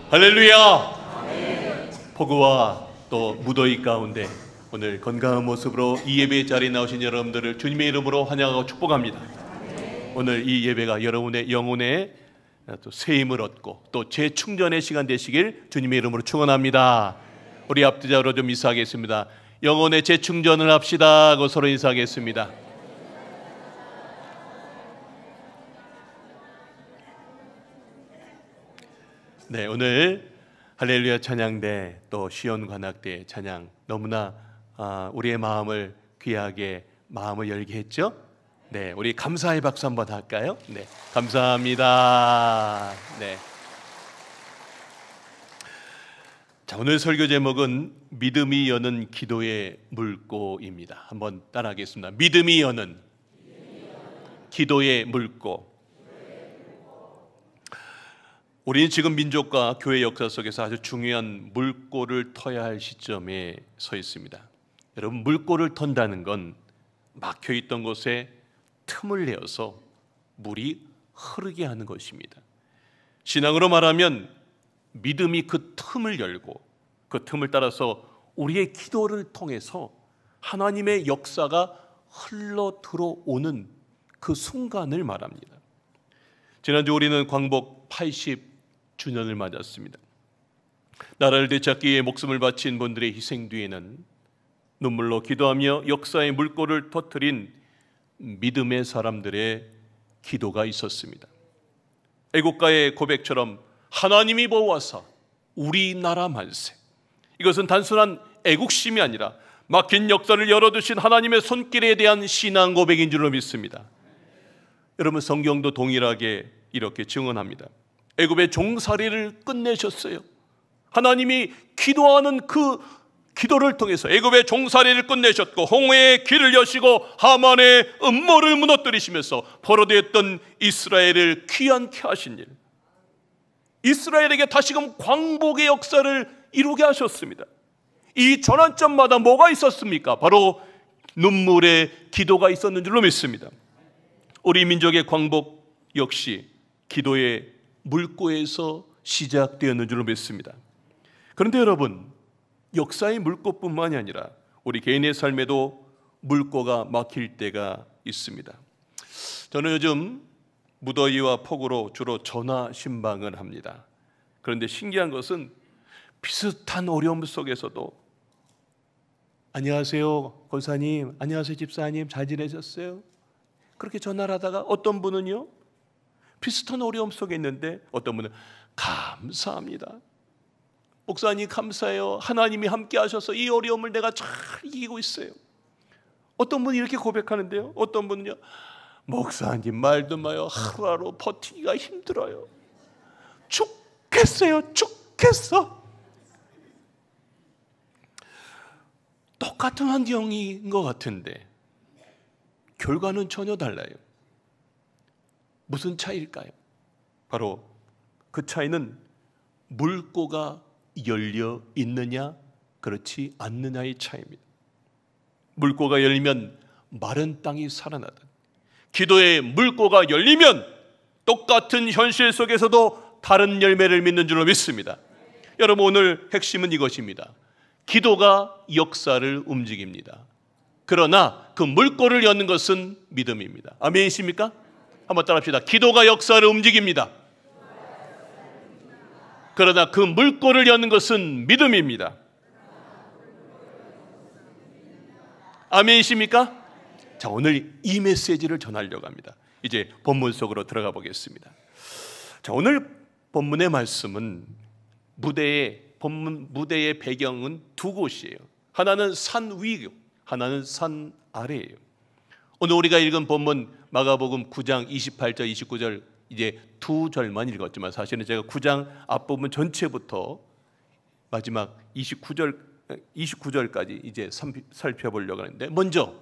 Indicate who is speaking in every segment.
Speaker 1: 할렐루야! 폭우와 또 무더위 가운데 오늘 건강한 모습으로 이 예배의 자리에 나오신 여러분들을 주님의 이름으로 환영하고 축복합니다. 오늘 이 예배가 여러분의 영혼에 또 새 힘을 얻고 또 재충전의 시간 되시길 주님의 이름으로 축원합니다. 우리 앞뒤자로 좀 인사하겠습니다. 영혼의 재충전을 합시다 하고 서로 인사하겠습니다. 네, 오늘 할렐루야 찬양대 또 시온 관악대 찬양 너무나 우리의 마음을 귀하게 마음을 열게 했죠. 네, 우리 감사의 박수 한번 할까요? 네, 감사합니다. 네. 자, 오늘 설교 제목은 믿음이 여는 기도의 물고입니다. 한번 따라하겠습니다. 믿음이 여는 기도의 물고. 우리는 지금 민족과 교회 역사 속에서 아주 중요한 물꼬를 터야 할 시점에 서 있습니다. 여러분, 물꼬를 턴다는 건 막혀있던 곳에 틈을 내어서 물이 흐르게 하는 것입니다. 신앙으로 말하면 믿음이 그 틈을 열고 그 틈을 따라서 우리의 기도를 통해서 하나님의 역사가 흘러 들어오는 그 순간을 말합니다. 지난주 우리는 광복 80주년을 맞았습니다. 나라를 되찾기 위해 목숨을 바친 분들의 희생 뒤에는 눈물로 기도하며 역사의 물꼬를 터뜨린 믿음의 사람들의 기도가 있었습니다. 애국가의 고백처럼 하나님이 보호하사 우리나라 만세. 이것은 단순한 애국심이 아니라 막힌 역사를 열어두신 하나님의 손길에 대한 신앙 고백인 줄로 믿습니다. 여러분, 성경도 동일하게 이렇게 증언합니다. 애굽의 종살이를 끝내셨어요. 하나님이 기도하는 그 기도를 통해서 애굽의 종살이를 끝내셨고 홍해의 길을 여시고 하만의 음모를 무너뜨리시면서 포로되었던 이스라엘을 귀환케 하신 일, 이스라엘에게 다시금 광복의 역사를 이루게 하셨습니다. 이 전환점마다 뭐가 있었습니까? 바로 눈물의 기도가 있었는 줄로 믿습니다. 우리 민족의 광복 역시 기도의 물꼬에서 시작되었는 줄로 믿습니다. 그런데 여러분, 역사의 물꼬뿐만이 아니라 우리 개인의 삶에도 물꼬가 막힐 때가 있습니다. 저는 요즘 무더위와 폭우로 주로 전화 신방을 합니다. 그런데 신기한 것은 비슷한 어려움 속에서도 안녕하세요 권사님, 안녕하세요 집사님, 잘 지내셨어요? 그렇게 전화를 하다가 어떤 분은요, 비슷한 어려움 속에 있는데 어떤 분은 감사합니다, 목사님 감사해요, 하나님이 함께 하셔서 이 어려움을 내가 잘 이기고 있어요. 어떤 분이 이렇게 고백하는데요, 어떤 분은요, 목사님 말도 마요, 하루하루 버티기가 힘들어요, 죽겠어요, 죽겠어. 똑같은 환경인 것 같은데 결과는 전혀 달라요. 무슨 차이일까요? 바로 그 차이는 물꼬가 열려 있느냐 그렇지 않느냐의 차이입니다. 물꼬가 열리면 마른 땅이 살아나듯 기도의 물꼬가 열리면 똑같은 현실 속에서도 다른 열매를 맺는 줄로 믿습니다. 여러분, 오늘 핵심은 이것입니다. 기도가 역사를 움직입니다. 그러나 그 물꼬를 여는 것은 믿음입니다. 아멘이십니까? 한번 따라합시다. 기도가 역사를 움직입니다. 그러나 그 물꼬를 여는 것은 믿음입니다. 아멘이십니까? 자, 오늘 이 메시지를 전하려고 합니다. 이제 본문 속으로 들어가 보겠습니다. 자, 오늘 본문의 말씀은 무대의 배경은 두 곳이에요. 하나는 산 위고 하나는 산 아래예요. 오늘 우리가 읽은 본문 마가복음 9장 28절 29절 이제 두 절만 읽었지만 사실은 제가 9장 앞부분 전체부터 마지막 29절까지 이제 살펴보려고 하는데, 먼저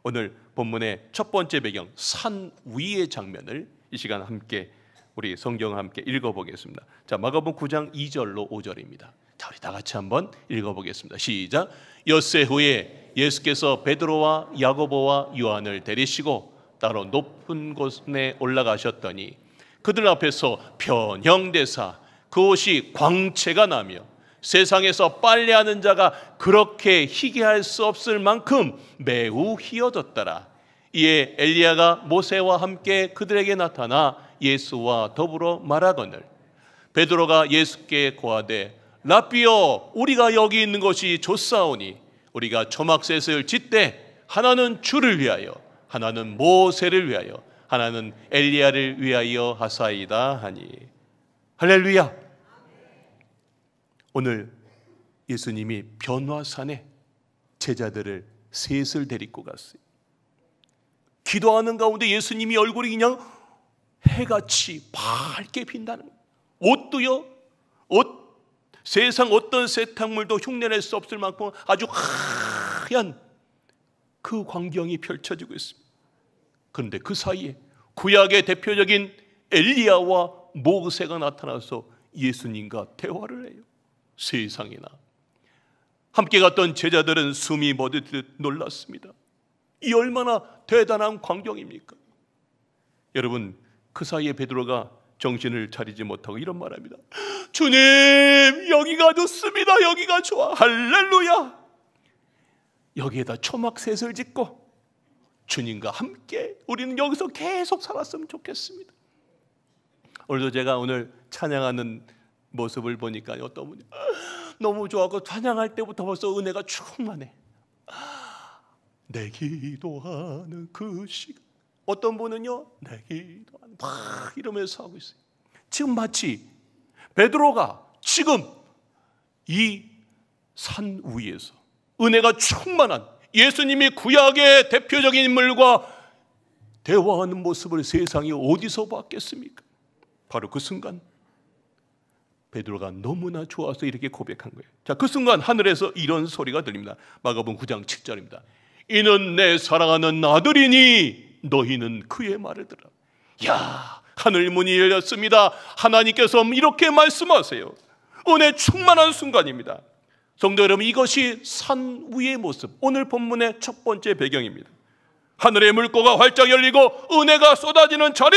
Speaker 1: 오늘 본문의 첫 번째 배경 산 위의 장면을 이 시간 함께 우리 성경을 함께 읽어보겠습니다. 자, 마가복음 9장 2절로 5절입니다. 자, 우리 다 같이 한번 읽어보겠습니다. 시작. 엿새 후에 예수께서 베드로와 야고보와 요한을 데리시고 따로 높은 곳에 올라가셨더니 그들 앞에서 변형되사 그 옷이 광채가 나며 세상에서 빨래하는 자가 그렇게 희게할 수 없을 만큼 매우 희어졌더라. 이에 엘리야가 모세와 함께 그들에게 나타나 예수와 더불어 말하거늘 베드로가 예수께 고하되 랍비여, 우리가 여기 있는 것이 좋사오니 우리가 초막셋을 짓되 하나는 주를 위하여 하나는 모세를 위하여 하나는 엘리야를 위하여 하사이다 하니. 할렐루야. 오늘 예수님이 변화산에 제자들을 셋을 데리고 갔어요. 기도하는 가운데 예수님이 얼굴이 그냥 해같이 밝게 빛나는, 옷도요, 세상 어떤 세탁물도 흉내낼 수 없을 만큼 아주 하얀 그 광경이 펼쳐지고 있습니다. 그런데 그 사이에 구약의 대표적인 엘리야와 모세가 나타나서 예수님과 대화를 해요. 세상에나. 함께 갔던 제자들은 숨이 멎듯 놀랐습니다. 이 얼마나 대단한 광경입니까? 여러분, 그 사이에 베드로가 정신을 차리지 못하고 이런 말합니다. 주님, 여기가 좋습니다. 여기가 좋아. 할렐루야. 여기에다 초막셋을 짓고 주님과 함께 우리는 여기서 계속 살았으면 좋겠습니다. 오늘도 제가 오늘 찬양하는 모습을 보니까 어떤 분이 너무 좋아하고 찬양할 때부터 벌써 은혜가 충만해. 내 기도하는 그 시간. 어떤 분은요, 내 기도하는 막 이러면서 하고 있어요. 지금 마치 베드로가 지금 이 산 위에서 은혜가 충만한 예수님이 구약의 대표적인 인물과 대화하는 모습을 세상이 어디서 봤겠습니까? 바로 그 순간 베드로가 너무나 좋아서 이렇게 고백한 거예요. 자, 그 순간 하늘에서 이런 소리가 들립니다. 마가복음 9장 7절입니다. 이는 내 사랑하는 아들이니 너희는 그의 말을 들으라. 야, 하늘 문이 열렸습니다. 하나님께서 이렇게 말씀하세요. 은혜 충만한 순간입니다. 성도 여러분, 이것이 산 위의 모습, 오늘 본문의 첫 번째 배경입니다. 하늘의 물고가 활짝 열리고 은혜가 쏟아지는 자리,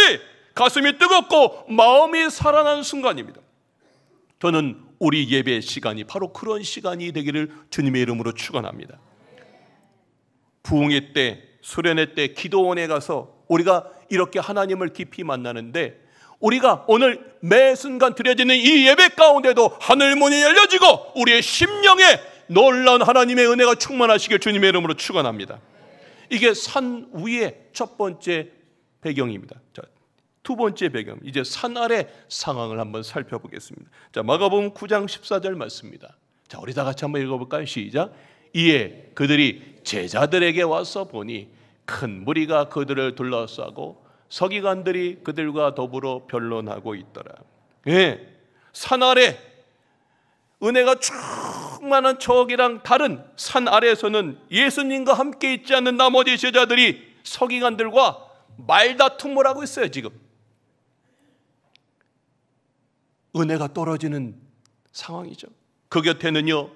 Speaker 1: 가슴이 뜨겁고 마음이 살아난 순간입니다. 저는 우리 예배 시간이 바로 그런 시간이 되기를 주님의 이름으로 축원합니다. 부흥회 때, 수련회 때, 기도원에 가서 우리가 이렇게 하나님을 깊이 만나는데, 우리가 오늘 매 순간 드려지는 이 예배 가운데도 하늘문이 열려지고 우리의 심령에 놀라운 하나님의 은혜가 충만하시길 주님의 이름으로 축원합니다. 이게 산 위의 첫 번째 배경입니다. 자, 두 번째 배경, 이제 산 아래 상황을 한번 살펴보겠습니다. 자, 마가복음 9장 14절 말씀입니다. 자, 우리 다 같이 한번 읽어볼까요? 시작. 이에 그들이 제자들에게 와서 보니 큰 무리가 그들을 둘러싸고 서기관들이 그들과 더불어 변론하고 있더라. 예, 산 아래 은혜가 충만한 저기랑 다른 산 아래에서는 예수님과 함께 있지 않는 나머지 제자들이 서기관들과 말다툼을 하고 있어요. 지금 은혜가 떨어지는 상황이죠. 그 곁에는요,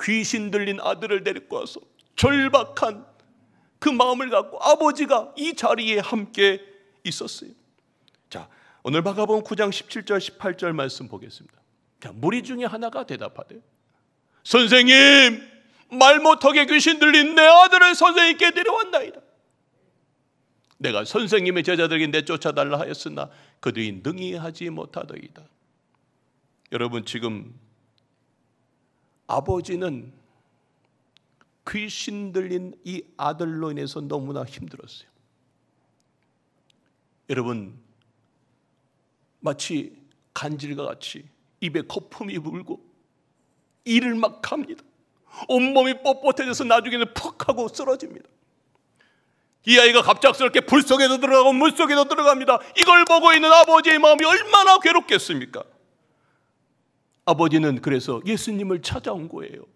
Speaker 1: 귀신 들린 아들을 데리고 와서 절박한 그 마음을 갖고 아버지가 이 자리에 함께 있었어요. 자, 오늘 마가복음 9장 17절 18절 말씀 보겠습니다. 자, 무리 중에 하나가 대답하되 선생님, 말 못하게 귀신 들린 내 아들을 선생님께 데려왔나이다. 내가 선생님의 제자들에게 내쫓아달라 하였으나 그들이 능히 하지 못하더이다. 여러분, 지금 아버지는 귀신 들린 이 아들로 인해서 너무나 힘들었어요. 여러분, 마치 간질과 같이 입에 거품이 불고 이를 막 합니다. 온몸이 뻣뻣해져서 나중에는 푹 하고 쓰러집니다. 이 아이가 갑작스럽게 불 속에도 들어가고 물 속에도 들어갑니다. 이걸 보고 있는 아버지의 마음이 얼마나 괴롭겠습니까? 아버지는 그래서 예수님을 찾아온 거예요.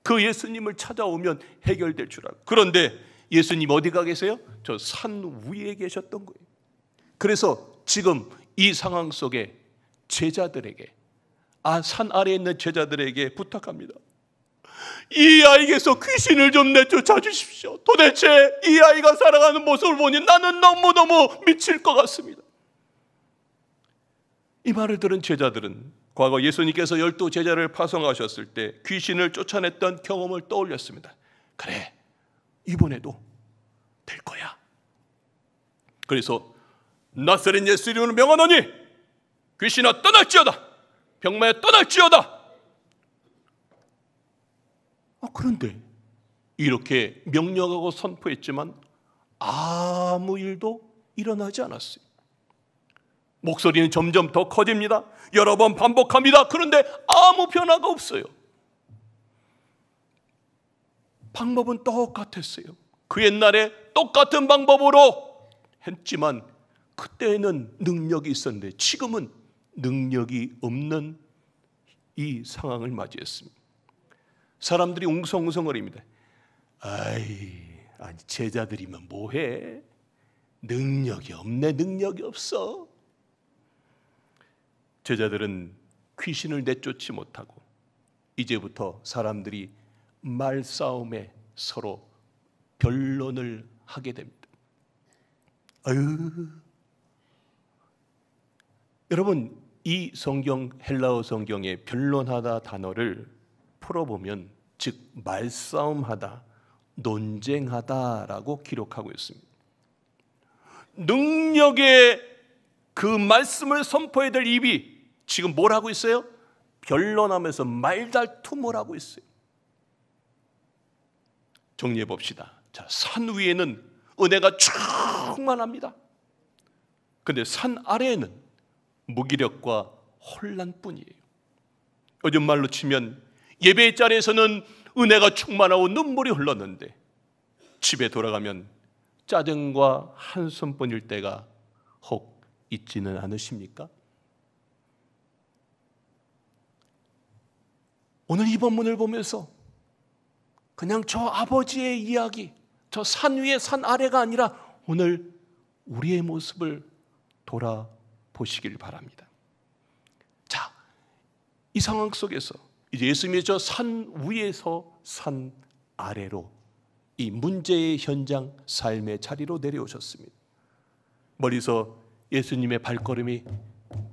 Speaker 1: 그 예수님을 찾아오면 해결될 줄 알고. 그런데 예수님 어디가 계세요? 저 산 위에 계셨던 거예요. 그래서 지금 이 상황 속에 제자들에게, 산 아래에 있는 제자들에게 부탁합니다. 이 아이에게서 귀신을 좀 내쫓아 주십시오. 도대체 이 아이가 살아가는 모습을 보니 나는 너무너무 미칠 것 같습니다. 이 말을 들은 제자들은 과거 예수님께서 12 제자를 파송하셨을 때 귀신을 쫓아냈던 경험을 떠올렸습니다. 그래, 이번에도 될 거야. 그래서 나사렛 예수 이름으로 명하노니 귀신아 떠날지어다, 병마야 떠날지어다. 그런데 이렇게 명령하고 선포했지만 아무 일도 일어나지 않았어요. 목소리는 점점 더 커집니다. 여러 번 반복합니다. 그런데 아무 변화가 없어요. 방법은 똑같았어요. 그 옛날에 똑같은 방법으로 했지만 그때는 능력이 있었는데 지금은 능력이 없는 이 상황을 맞이했습니다. 사람들이 웅성웅성거립니다. 아니 제자들이면 뭐해? 능력이 없네, 능력이 없어. 제자들은 귀신을 내쫓지 못하고 이제부터 사람들이 말싸움에 서로 변론을 하게 됩니다. 여러분, 이 성경, 헬라어 성경의 변론하다 단어를 풀어보면 즉 말싸움하다, 논쟁하다라고 기록하고 있습니다. 능력의 그 말씀을 선포해야 될 입이 지금 뭘 하고 있어요? 변론하면서 말다툼을 하고 있어요. 정리해 봅시다. 자, 산 위에는 은혜가 충만합니다. 근데 산 아래에는 무기력과 혼란뿐이에요. 요즘 말로 치면 예배의 자리에서는 은혜가 충만하고 눈물이 흘렀는데 집에 돌아가면 짜증과 한숨뿐일 때가 혹 있지는 않으십니까? 오늘 이 본문을 보면서 그냥 저 아버지의 이야기, 저 산 위에 산 아래가 아니라 오늘 우리의 모습을 돌아보시길 바랍니다. 자, 이 상황 속에서 이제 예수님이 저 산 위에서 산 아래로 이 문제의 현장, 삶의 자리로 내려오셨습니다. 멀리서 예수님의 발걸음이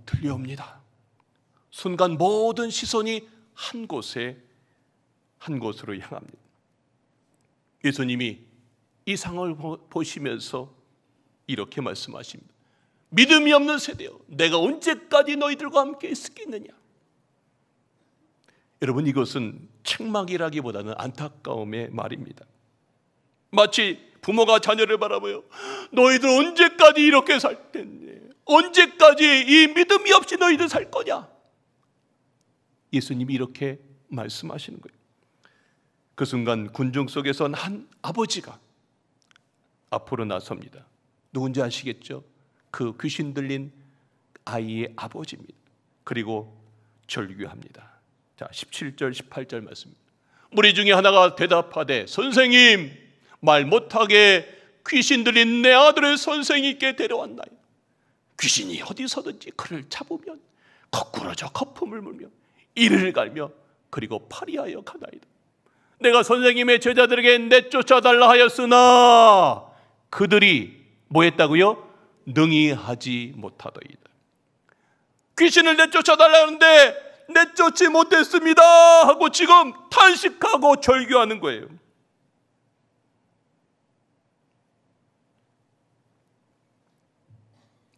Speaker 1: 들려옵니다. 순간 모든 시선이 한 곳으로 향합니다. 예수님이 이 상황을 보시면서 이렇게 말씀하십니다. 믿음이 없는 세대여, 내가 언제까지 너희들과 함께 있겠느냐. 여러분, 이것은 책망이라기보다는 안타까움의 말입니다. 마치 부모가 자녀를 바라보여 너희들 언제까지 이렇게 살 텐데, 언제까지 이 믿음이 없이 너희들 살 거냐. 예수님이 이렇게 말씀하시는 거예요. 그 순간 군중 속에선 한 아버지가 앞으로 나섭니다. 누군지 아시겠죠? 그 귀신 들린 아이의 아버지입니다. 그리고 절규합니다. 자, 17절 18절 말씀입니다. 무리 중에 하나가 대답하되 선생님, 말 못하게 귀신 들린 내 아들을 선생님께 데려왔나이다. 귀신이 어디서든지 그를 잡으면 거꾸러져 거품을 물며 이를 갈며 그리고 파리하여 가나이다. 내가 선생님의 제자들에게 내쫓아달라 하였으나 그들이 뭐 했다고요? 능히 하지 못하더이다. 귀신을 내쫓아달라 하는데 내쫓지 못했습니다 하고 지금 탄식하고 절규하는 거예요.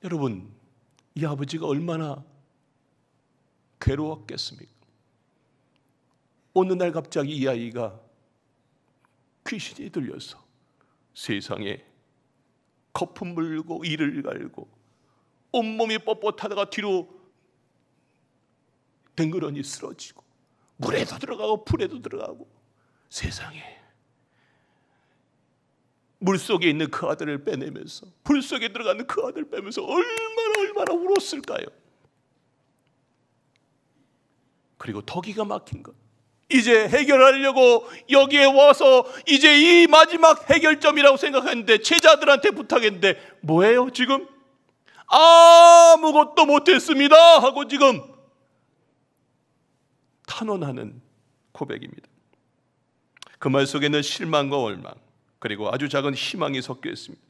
Speaker 1: 여러분, 이 아버지가 얼마나 괴로웠겠습니까? 어느 날 갑자기 이 아이가 귀신이 들려서 세상에 거품 물고 이를 갈고 온몸이 뻣뻣하다가 뒤로 댕그러니 쓰러지고 물에도 들어가고 불에도 들어가고 세상에 물속에 있는 그 아들을 빼내면서 불 속에 들어가는 그 아들을 빼면서 얼마나 울었을까요? 그리고 더 기가 막힌 것, 이제 해결하려고 여기에 와서 이제 이 마지막 해결점이라고 생각했는데 제자들한테 부탁했는데 뭐예요 지금? 아무것도 못했습니다 하고 지금 탄원하는 고백입니다. 그 말 속에는 실망과 원망 그리고 아주 작은 희망이 섞여 있습니다.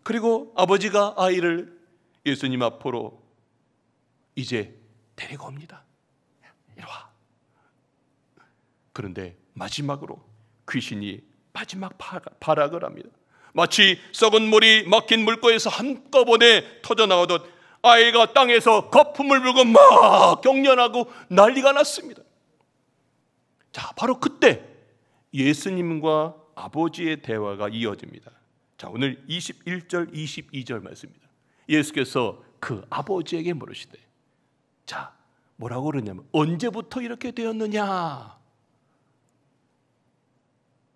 Speaker 1: 그리고 아버지가 아이를 예수님 앞으로 이제 데리고 옵니다. 이리 와. 그런데 마지막으로 귀신이 마지막 발악을 합니다. 마치 썩은 물이 막힌 물고에서 한꺼번에 터져나오듯 아이가 땅에서 거품을 불고 막 경련하고 난리가 났습니다. 자, 바로 그때 예수님과 아버지의 대화가 이어집니다. 자, 오늘 21절 22절 말씀입니다. 예수께서 그 아버지에게 물으시되, 자, 뭐라고 그러냐면 언제부터 이렇게 되었느냐.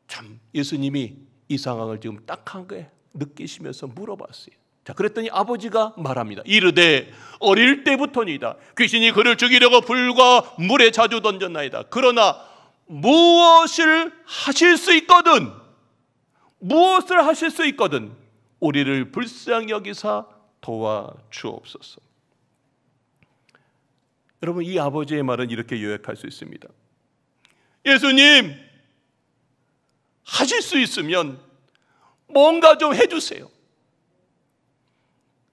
Speaker 1: 참 예수님이 이 상황을 지금 딱하게 느끼시면서 물어봤어요. 자, 그랬더니 아버지가 말합니다. 이르되 어릴 때부터니이다. 귀신이 그를 죽이려고 불과 물에 자주 던졌나이다. 그러나 무엇을 하실 수 있거든, 무엇을 하실 수 있거든 우리를 불쌍히 여기사 도와주옵소서. 여러분, 이 아버지의 말은 이렇게 요약할 수 있습니다. 예수님, 하실 수 있으면 뭔가 좀 해주세요.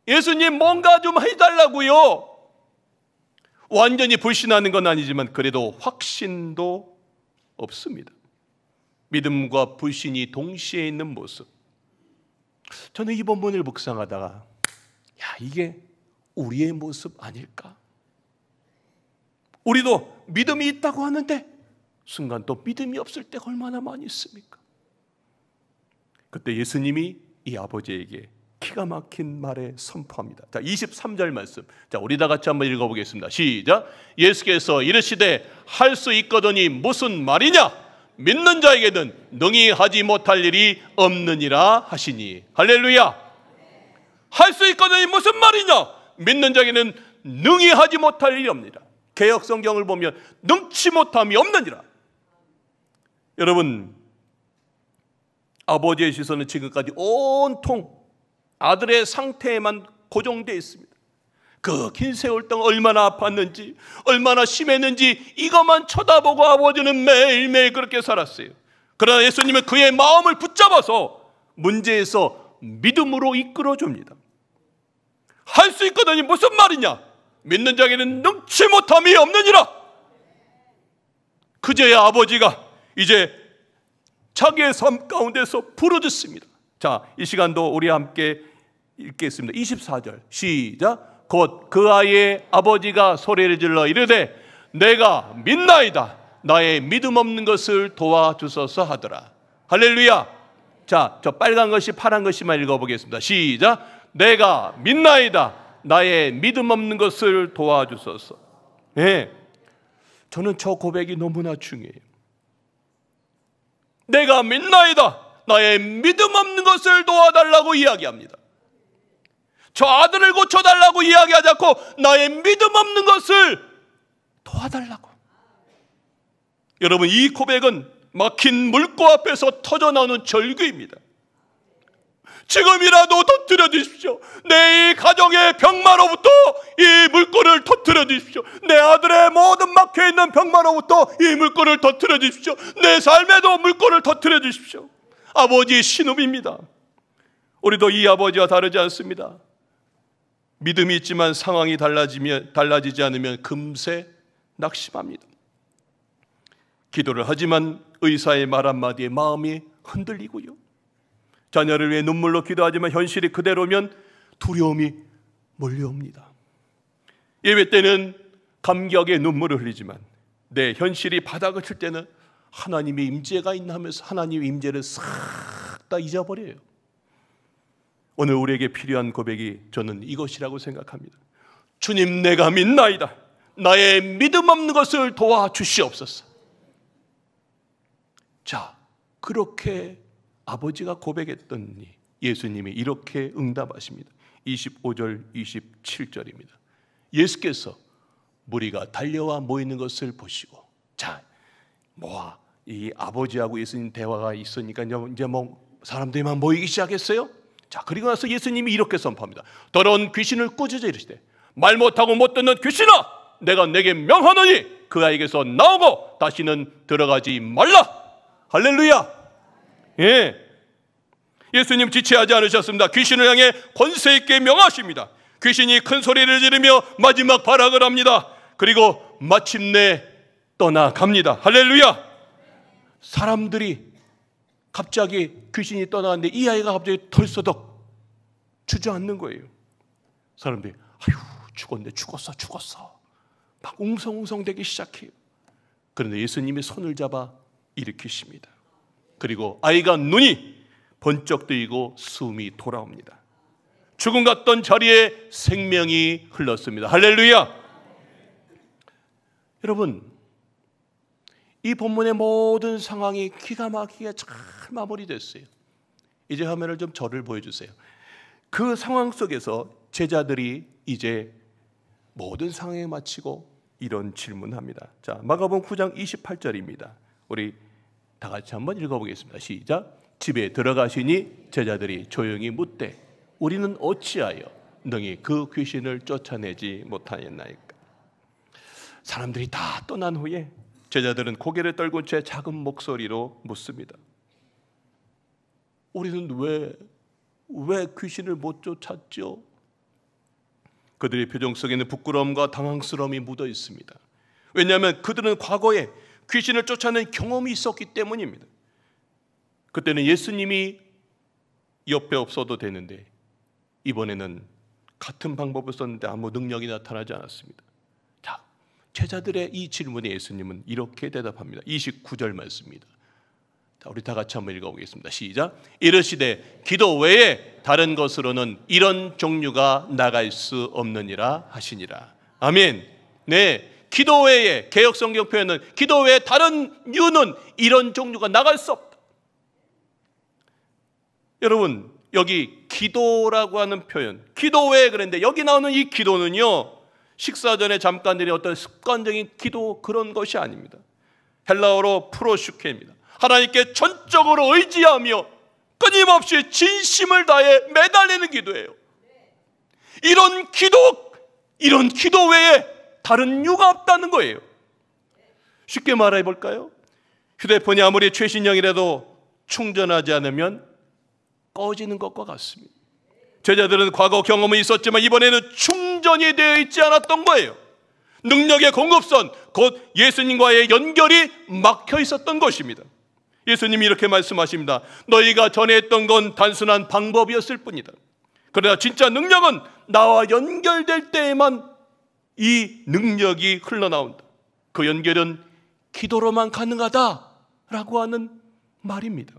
Speaker 1: 예수님, 뭔가 좀 해달라고요. 완전히 불신하는 건 아니지만 그래도 확신도 없습니다. 믿음과 불신이 동시에 있는 모습. 저는 이 본문을 묵상하다가 이게 우리의 모습 아닐까? 우리도 믿음이 있다고 하는데 순간 또 믿음이 없을 때가 얼마나 많이 있습니까? 그때 예수님이 이 아버지에게 기가 막힌 말에 선포합니다. 자, 23절 말씀. 자, 우리 다 같이 한번 읽어보겠습니다. 시작. 예수께서 이르시되 할 수 있거든이 무슨 말이냐? 믿는 자에게는 능히 하지 못할 일이 없느니라 하시니. 할렐루야. 할 수 있거든이 무슨 말이냐? 믿는 자에게는 능히 하지 못할 일이 없느니라. 개역 성경을 보면 능치 못함이 없느니라. 여러분, 아버지의 시선은 지금까지 온통 아들의 상태에만 고정되어 있습니다. 그 긴 세월 동안 얼마나 아팠는지, 얼마나 심했는지 이것만 쳐다보고 아버지는 매일매일 그렇게 살았어요. 그러나 예수님은 그의 마음을 붙잡아서 문제에서 믿음으로 이끌어줍니다. 할 수 있거든이 무슨 말이냐? 믿는 자에게는 능치 못함이 없느니라. 그제야 아버지가 이제 자기의 삶 가운데서 부르짖습니다. 자, 이 시간도 우리 함께 읽겠습니다. 24절 시작. 곧 그 아이의 아버지가 소리를 질러 이르되 내가 믿나이다. 나의 믿음 없는 것을 도와주소서 하더라. 할렐루야. 자, 저 빨간 것이 파란 것이만 읽어보겠습니다. 시작. 내가 믿나이다. 나의 믿음 없는 것을 도와주소서. 네, 저는 저 고백이 너무나 중요해요. 내가 믿나이다. 나의 믿음 없는 것을 도와달라고 이야기합니다. 저 아들을 고쳐달라고 이야기하지 않고 나의 믿음 없는 것을 도와달라고. 여러분, 이 고백은 막힌 물고 앞에서 터져나오는 절규입니다. 지금이라도 터뜨려 주십시오. 내 이 가정의 병마로부터 이 물꼬를 터뜨려 주십시오. 내 아들의 모든 막혀있는 병마로부터 이 물꼬를 터뜨려 주십시오. 내 삶에도 물꼬를 터뜨려 주십시오. 아버지의 신음입니다. 우리도 이 아버지와 다르지 않습니다. 믿음이 있지만 상황이 달라지지 않으면 금세 낙심합니다. 기도를 하지만 의사의 말 한마디에 마음이 흔들리고요. 자녀를 위해 눈물로 기도하지만 현실이 그대로면 두려움이 몰려옵니다. 예배 때는 감격의 눈물을 흘리지만 내 현실이 바닥을 칠 때는 하나님의 임재가 있나 하면서 하나님의 임재를 싹 다 잊어버려요. 오늘 우리에게 필요한 고백이 저는 이것이라고 생각합니다. 주님, 내가 믿나이다. 나의 믿음 없는 것을 도와주시옵소서. 자, 그렇게 아버지가 고백했더니 예수님이 이렇게 응답하십니다. 25절 27절입니다. 예수께서 무리가 달려와 모이는 것을 보시고, 자, 이 아버지하고 예수님 대화가 있으니까 이제 사람들이 막 모이기 시작했어요. 자, 그리고 나서 예수님이 이렇게 선포합니다. 더러운 귀신을 꾸짖어 이르시되 말 못하고 못 듣는 귀신아, 내가 내게 명하노니 그 아이에게서 나오고 다시는 들어가지 말라. 할렐루야. 예, 예수님 지체하지 않으셨습니다. 귀신을 향해 권세 있게 명하십니다. 귀신이 큰 소리를 지르며 마지막 발악을 합니다. 그리고 마침내 떠나갑니다. 할렐루야. 사람들이 갑자기 귀신이 떠나갔는데 이 아이가 갑자기 덜서덕 주저앉는 거예요. 사람들이 아유 죽었네, 죽었어 막 웅성웅성대기 시작해요. 그런데 예수님이 손을 잡아 일으키십니다. 그리고 아이가 눈이 번쩍 뜨이고 숨이 돌아옵니다. 죽음 같던 자리에 생명이 흘렀습니다. 할렐루야. 여러분, 이 본문의 모든 상황이 기가 막히게 잘 마무리됐어요. 이제 화면을 좀 저를 보여주세요. 그 상황 속에서 제자들이 이제 모든 상황에 마치고 이런 질문합니다. 자, 마가복음 9장 28절입니다. 우리 다 같이 한번 읽어보겠습니다. 시작. 집에 들어가시니 제자들이 조용히 묻되 우리는 어찌하여 너희 그 귀신을 쫓아내지 못하였나이까. 사람들이 다 떠난 후에 제자들은 고개를 떨군 채 작은 목소리로 묻습니다. 우리는 왜 귀신을 못 쫓았죠? 그들의 표정 속에는 부끄러움과 당황스러움이 묻어 있습니다. 왜냐하면 그들은 과거에 귀신을 쫓아낸 경험이 있었기 때문입니다. 그때는 예수님이 옆에 없어도 되는데 이번에는 같은 방법을 썼는데 아무 능력이 나타나지 않았습니다. 자, 제자들의 이 질문에 예수님은 이렇게 대답합니다. 29절 말씀입니다. 자, 우리 다 같이 한번 읽어보겠습니다. 시작. 이르시되 기도 외에 다른 것으로는 이런 종류가 나갈 수 없느니라 하시니라. 아멘. 네, 기도 외에, 개역 성경 표현은 기도 외에 다른 이유는 이런 종류가 나갈 수 없다. 여러분, 여기 기도라고 하는 표현, 기도 외에 그랬는데 여기 나오는 이 기도는요, 식사 전에 잠깐 드리는 어떤 습관적인 기도 그런 것이 아닙니다. 헬라어로 프로슈케입니다. 하나님께 전적으로 의지하며 끊임없이 진심을 다해 매달리는 기도예요. 이런 기도 외에 다른 이유가 없다는 거예요. 쉽게 말해 볼까요? 휴대폰이 아무리 최신형이라도 충전하지 않으면 꺼지는 것과 같습니다. 제자들은 과거 경험이 있었지만 이번에는 충전이 되어 있지 않았던 거예요. 능력의 공급선, 곧 예수님과의 연결이 막혀 있었던 것입니다. 예수님이 이렇게 말씀하십니다. 너희가 전에 했던 건 단순한 방법이었을 뿐이다. 그러나 진짜 능력은 나와 연결될 때에만 이 능력이 흘러나온다. 그 연결은 기도로만 가능하다라고 하는 말입니다.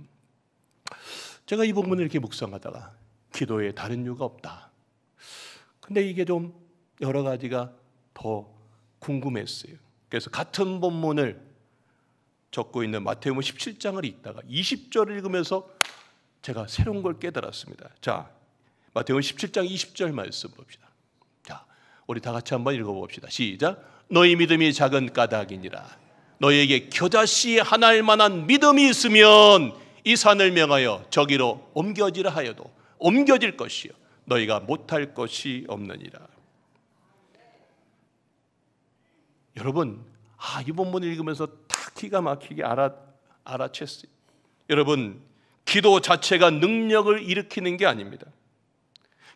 Speaker 1: 제가 이 부분을 이렇게 묵상하다가 기도에 다른 이유가 없다. 근데 이게 좀 여러 가지가 더 궁금했어요. 그래서 같은 본문을 적고 있는 마태복음 17장을 읽다가 20절을 읽으면서 제가 새로운 걸 깨달았습니다. 자, 마태복음 17장 20절 말씀 봅시다. 자, 우리 다 같이 한번 읽어봅시다. 시작. 너희 믿음이 작은 까닭이니라. 너희에게 겨자씨 하나일 만한 믿음이 있으면 이 산을 명하여 저기로 옮겨지라 하여도 옮겨질 것이요 너희가 못할 것이 없느니라. 여러분, 이 본문을 읽으면서 다 기가 막히게 알아챘어요. 여러분, 기도 자체가 능력을 일으키는 게 아닙니다.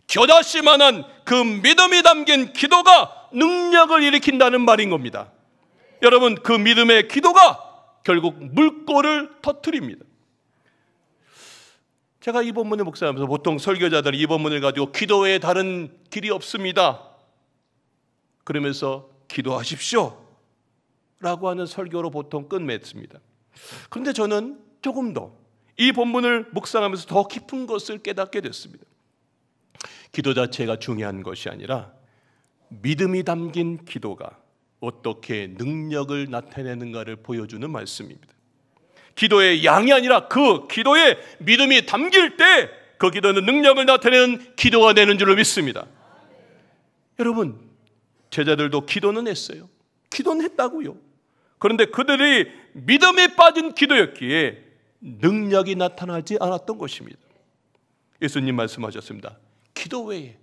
Speaker 1: 겨자씨만한 그 믿음이 담긴 기도가 능력을 일으킨다는 말인 겁니다. 여러분, 그 믿음의 기도가 결국 물꼬를 터뜨립니다. 제가 이 본문을 묵상하면서 보통 설교자들은 이 본문을 가지고 기도 외에 다른 길이 없습니다, 그러면서 기도하십시오 라고 하는 설교로 보통 끝맺습니다. 그런데 저는 조금 더 이 본문을 묵상하면서 더 깊은 것을 깨닫게 됐습니다. 기도 자체가 중요한 것이 아니라 믿음이 담긴 기도가 어떻게 능력을 나타내는가를 보여주는 말씀입니다. 기도의 양이 아니라 그 기도에 믿음이 담길 때 그 기도는 능력을 나타내는 기도가 되는 줄로 믿습니다. 여러분, 제자들도 기도는 했어요. 기도는 했다고요. 그런데 그들이 믿음이 빠진 기도였기에 능력이 나타나지 않았던 것입니다. 예수님 말씀하셨습니다. 기도 외에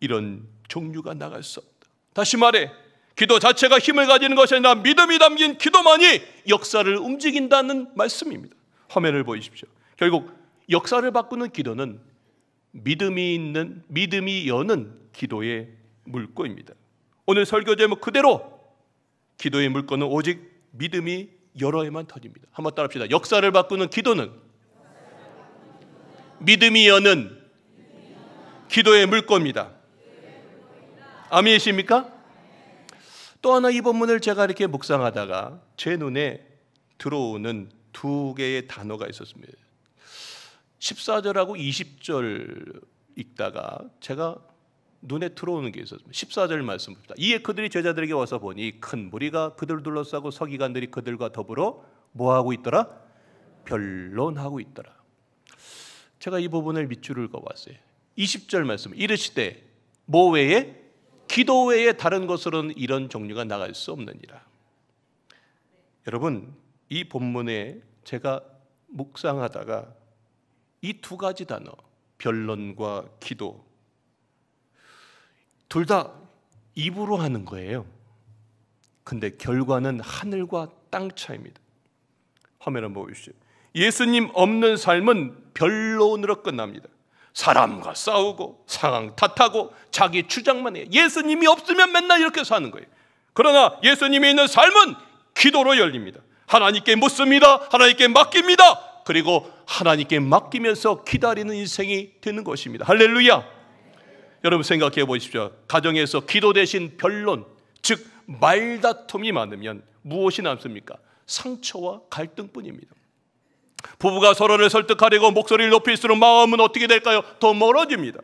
Speaker 1: 이런 종류가 나갈 수 없다. 다시 말해, 기도 자체가 힘을 가지는 것이 아니라 믿음이 담긴 기도만이 역사를 움직인다는 말씀입니다. 화면을 보십시오. 결국 역사를 바꾸는 기도는 믿음이 여는 기도의 물꼬입니다. 오늘 설교 제목 그대로 기도의 물꼬는 오직 믿음이 열어야만 터집니다. 한번 따라합시다. 역사를 바꾸는 기도는 믿음이 여는 기도의 물꼬입니다. 아멘이십니까? 또 하나 이 본문을 제가 이렇게 묵상하다가 제 눈에 들어오는 두 개의 단어가 있었습니다. 14절하고 20절 읽다가 제가 눈에 들어오는 게 있었습니다. 14절 말씀입니다. 이에 그들이 제자들에게 와서 보니 큰 무리가 그들을 둘러싸고 서기관들이 그들과 더불어 뭐하고 있더라? 변론하고 있더라. 제가 이 부분을 밑줄을 그어봤어요. 20절 말씀 이르시되 뭐 외에? 기도 외에 다른 것으로는 이런 종류가 나갈 수 없느니라. 여러분 이 본문에 제가 묵상하다가 이 두 가지 단어 변론과 기도 둘 다 입으로 하는 거예요. 근데 결과는 하늘과 땅 차이입니다. 화면 한번 보십시오. 예수님 없는 삶은 변론으로 끝납니다. 사람과 싸우고 상황 탓하고 자기 주장만 해요. 예수님이 없으면 맨날 이렇게 사는 거예요. 그러나 예수님이 있는 삶은 기도로 열립니다. 하나님께 묻습니다. 하나님께 맡깁니다. 그리고 하나님께 맡기면서 기다리는 인생이 되는 것입니다. 할렐루야. 여러분 생각해 보십시오. 가정에서 기도 대신 변론, 즉 말다툼이 많으면 무엇이 남습니까? 상처와 갈등뿐입니다. 부부가 서로를 설득하려고 목소리를 높일수록 마음은 어떻게 될까요? 더 멀어집니다.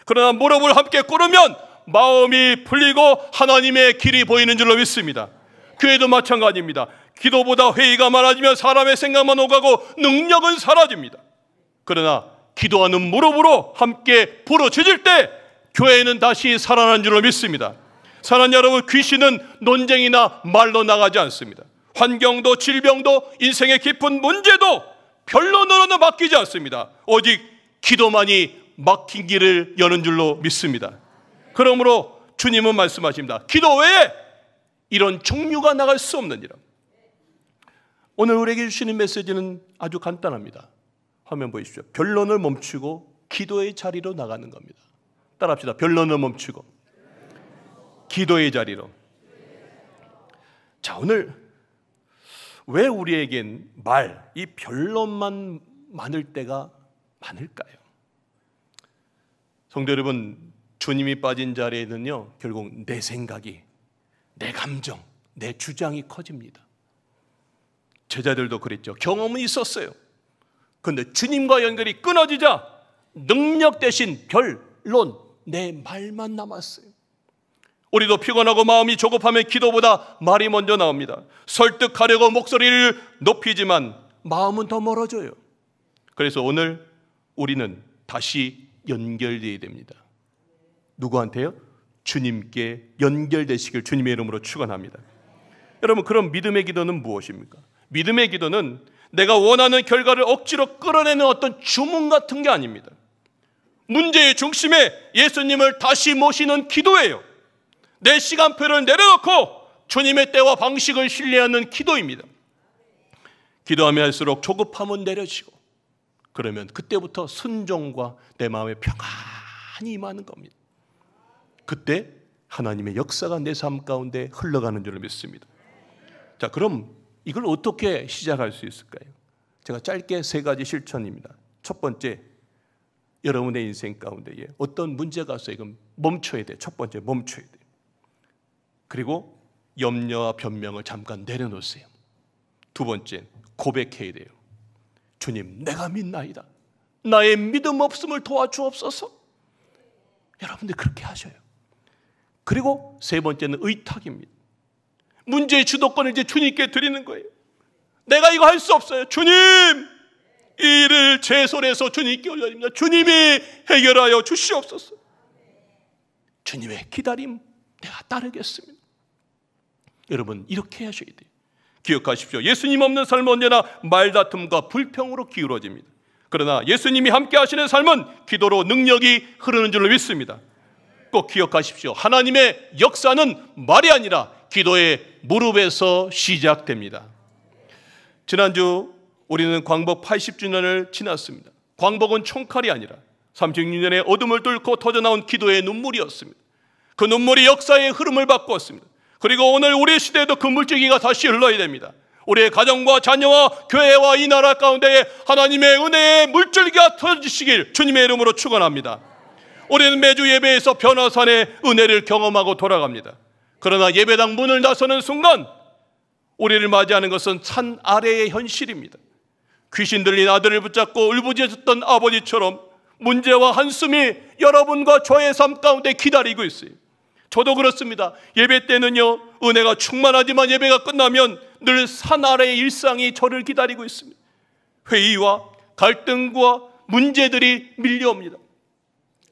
Speaker 1: 그러나 무릎을 함께 꿇으면 마음이 풀리고 하나님의 길이 보이는 줄로 믿습니다. 교회도 마찬가지입니다. 기도보다 회의가 많아지면 사람의 생각만 오가고 능력은 사라집니다. 그러나 기도하는 무릎으로 함께 부르짖을 때 교회는 다시 살아난 줄로 믿습니다. 사랑하는 여러분, 귀신은 논쟁이나 말로 나가지 않습니다. 환경도 질병도 인생의 깊은 문제도 변론으로는 맡기지 않습니다. 오직 기도만이 막힌 길을 여는 줄로 믿습니다. 그러므로 주님은 말씀하십니다. 기도 외에 이런 종류가 나갈 수 없느니라. 오늘 우리에게 주시는 메시지는 아주 간단합니다. 화면 보십시오. 변론을 멈추고 기도의 자리로 나가는 겁니다. 따라합시다. 변론을 멈추고 기도의 자리로. 자, 오늘 왜 우리에겐 이 변론만 많을 때가 많을까요? 성도 여러분, 주님이 빠진 자리에는요, 결국 내 생각이, 내 감정, 내 주장이 커집니다. 제자들도 그랬죠. 경험은 있었어요. 그런데 주님과 연결이 끊어지자 능력 대신 변론, 내 말만 남았어요. 우리도 피곤하고 마음이 조급하면 기도보다 말이 먼저 나옵니다. 설득하려고 목소리를 높이지만 마음은 더 멀어져요. 그래서 오늘 우리는 다시 연결되어야 됩니다. 누구한테요? 주님께 연결되시길 주님의 이름으로 축원합니다. 여러분, 그럼 믿음의 기도는 무엇입니까? 믿음의 기도는 내가 원하는 결과를 억지로 끌어내는 어떤 주문 같은 게 아닙니다. 문제의 중심에 예수님을 다시 모시는 기도예요. 내 시간표를 내려놓고 주님의 때와 방식을 신뢰하는 기도입니다. 기도하면 할수록 조급함은 내려지고, 그러면 그때부터 순종과 내 마음에 평안이 임하는 겁니다. 그때 하나님의 역사가 내 삶 가운데 흘러가는 줄 믿습니다. 자, 그럼 이걸 어떻게 시작할 수 있을까요? 제가 짧게 3가지 실천입니다. 첫 번째, 여러분의 인생 가운데에 어떤 문제가 있어요. 그럼 멈춰야 돼요. 첫 번째, 멈춰야 돼요. 그리고 염려와 변명을 잠깐 내려놓으세요. 두 번째, 고백해야 돼요. 주님, 내가 믿나이다. 나의 믿음 없음을 도와주옵소서. 여러분들 그렇게 하셔요. 그리고 세 번째는 의탁입니다. 문제의 주도권을 이제 주님께 드리는 거예요. 내가 이거 할 수 없어요. 주님, 이 일을 제 손에서 주님께 올려드립니다. 주님이 해결하여 주시옵소서. 주님의 기다림 내가 따르겠습니다. 여러분, 이렇게 하셔야 돼요. 기억하십시오. 예수님 없는 삶은 언제나 말다툼과 불평으로 기울어집니다. 그러나 예수님이 함께 하시는 삶은 기도로 능력이 흐르는 줄로 믿습니다. 꼭 기억하십시오. 하나님의 역사는 말이 아니라 기도의 무릎에서 시작됩니다. 지난주 우리는 광복 80주년을 지났습니다. 광복은 총칼이 아니라 36년의 어둠을 뚫고 터져나온 기도의 눈물이었습니다. 그 눈물이 역사의 흐름을 바꾸었습니다. 그리고 오늘 우리 시대에도 그 물줄기가 다시 흘러야 됩니다. 우리의 가정과 자녀와 교회와 이 나라 가운데에 하나님의 은혜의 물줄기가 터지시길 주님의 이름으로 축원합니다. 우리는 매주 예배에서 변화산의 은혜를 경험하고 돌아갑니다. 그러나 예배당 문을 나서는 순간 우리를 맞이하는 것은 산 아래의 현실입니다. 귀신 들린 아들을 붙잡고 울부짖었던 아버지처럼 문제와 한숨이 여러분과 저의 삶 가운데 기다리고 있어요. 저도 그렇습니다. 예배 때는요, 은혜가 충만하지만 예배가 끝나면 늘 산 아래의 일상이 저를 기다리고 있습니다. 회의와 갈등과 문제들이 밀려옵니다.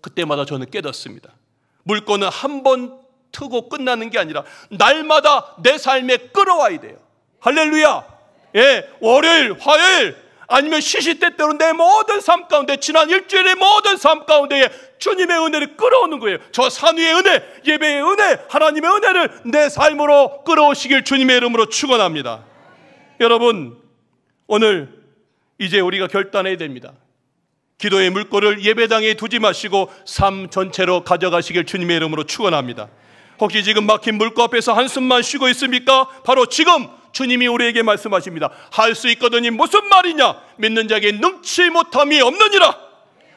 Speaker 1: 그때마다 저는 깨닫습니다. 물건은 한 번 트고 끝나는 게 아니라 날마다 내 삶에 끌어와야 돼요. 할렐루야. 예, 월요일, 화요일 아니면 시시때때로 내 모든 삶 가운데, 지난 일주일의 모든 삶 가운데에 주님의 은혜를 끌어오는 거예요. 저 산 위의 은혜, 예배의 은혜, 하나님의 은혜를 내 삶으로 끌어오시길 주님의 이름으로 축원합니다. 여러분, 오늘 이제 우리가 결단해야 됩니다. 기도의 물꼬를 예배당에 두지 마시고 삶 전체로 가져가시길 주님의 이름으로 축원합니다. 혹시 지금 막힌 물꼬 앞에서 한숨만 쉬고 있습니까? 바로 지금 주님이 우리에게 말씀하십니다. 할 수 있거든이 무슨 말이냐? 믿는 자에게 능치 못함이 없느니라.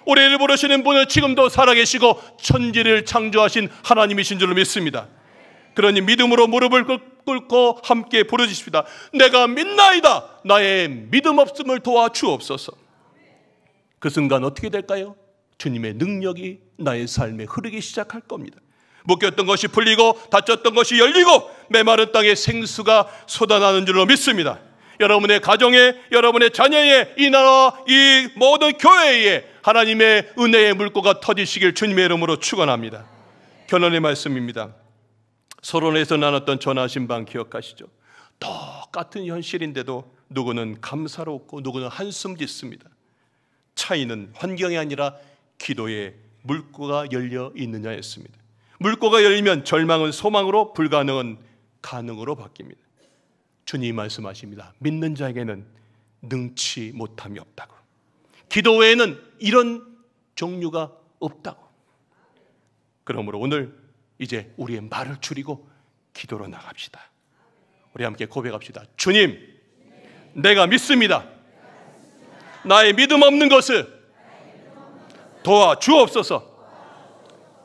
Speaker 1: 우리를 부르시는 분은 지금도 살아계시고 천지를 창조하신 하나님이신 줄로 믿습니다. 그러니 믿음으로 무릎을 꿇고 함께 부르짖습니다. 내가 믿나이다. 나의 믿음 없음을 도와주옵소서. 그 순간 어떻게 될까요? 주님의 능력이 나의 삶에 흐르기 시작할 겁니다. 묶였던 것이 풀리고 닫혔던 것이 열리고 메마른 땅에 생수가 쏟아나는 줄로 믿습니다. 여러분의 가정에, 여러분의 자녀에, 이 나라, 이 모든 교회에 하나님의 은혜의 물꼬가 터지시길 주님의 이름으로 축원합니다. 결론의 말씀입니다. 서론에서 나눴던 전하신방 기억하시죠? 똑같은 현실인데도 누구는 감사롭고 누구는 한숨 짓습니다. 차이는 환경이 아니라 기도의 물꼬가 열려 있느냐였습니다. 물꼬가 열리면 절망은 소망으로, 불가능은 가능으로 바뀝니다. 주님이 말씀하십니다. 믿는 자에게는 능치 못함이 없다고. 기도 외에는 이런 종류가 없다고. 그러므로 오늘 이제 우리의 말을 줄이고 기도로 나갑시다. 우리 함께 고백합시다. 주님, 내가 믿습니다. 나의 믿음 없는 것을 도와주옵소서.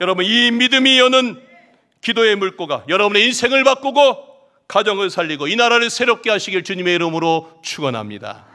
Speaker 1: 여러분, 이 믿음이 여는 기도의 물꼬가 여러분의 인생을 바꾸고 가정을 살리고 이 나라를 새롭게 하시길 주님의 이름으로 축원합니다.